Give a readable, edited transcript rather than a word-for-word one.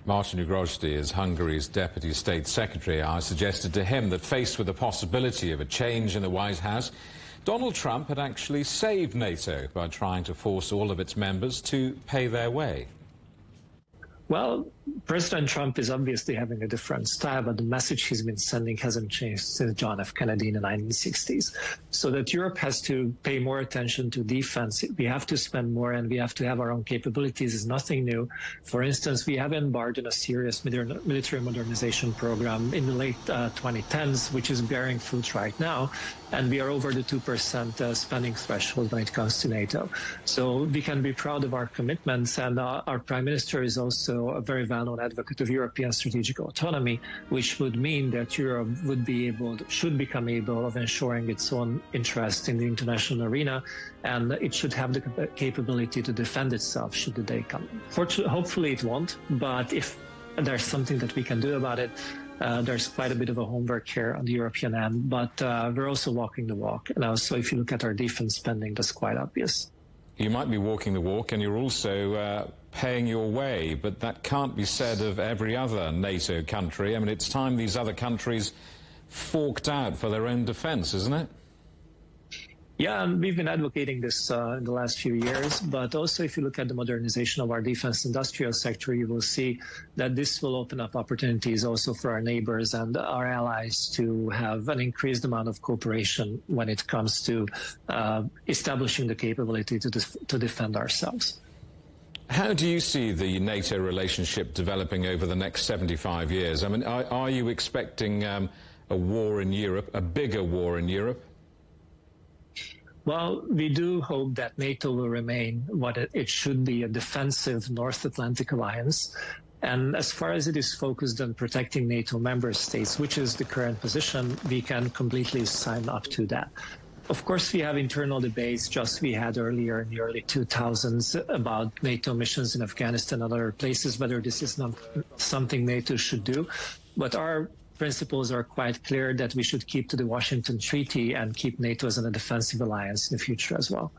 Martin Ugrozdi is Hungary's Deputy State Secretary. I suggested to him that faced with the possibility of a change in the White House, Donald Trump had actually saved NATO by trying to force all of its members to pay their way. Well, President Trump is obviously having a different style, but the message he's been sending hasn't changed since John F. Kennedy in the 1960s. So that Europe has to pay more attention to defense. We have to spend more and we have to have our own capabilities is nothing new. For instance, we have embarked on a serious military modernization program in the late 2010s, which is bearing fruit right now. And we are over the 2% spending threshold when it comes to NATO. So we can be proud of our commitments. And our Prime Minister is also a very well-known advocate of European strategic autonomy, which would mean that Europe should become able of ensuring its own interest in the international arena, and it should have the capability to defend itself should the day come. Hopefully it won't, but if there's something that we can do about it, there's quite a bit of a homework here on the European end, but we're also walking the walk. And also, if you look at our defense spending, that's quite obvious. You might be walking the walk and you're also paying your way, but that can't be said of every other NATO country. I mean, it's time these other countries forked out for their own defense, isn't it? Yeah, and we've been advocating this in the last few years, but also if you look at the modernization of our defense industrial sector, you will see that this will open up opportunities also for our neighbors and our allies to have an increased amount of cooperation when it comes to establishing the capability to defend ourselves. How do you see the NATO relationship developing over the next 75 years? I mean, are you expecting a war in Europe, a bigger war in Europe? Well, we do hope that NATO will remain what it should be, a defensive North Atlantic alliance. And as far as it is focused on protecting NATO member states, which is the current position, we can completely sign up to that. Of course, we have internal debates, just we had earlier in the early 2000s about NATO missions in Afghanistan and other places, whether this is not something NATO should do. But our principles are quite clear that we should keep to the Washington Treaty and keep NATO as a defensive alliance in the future as well.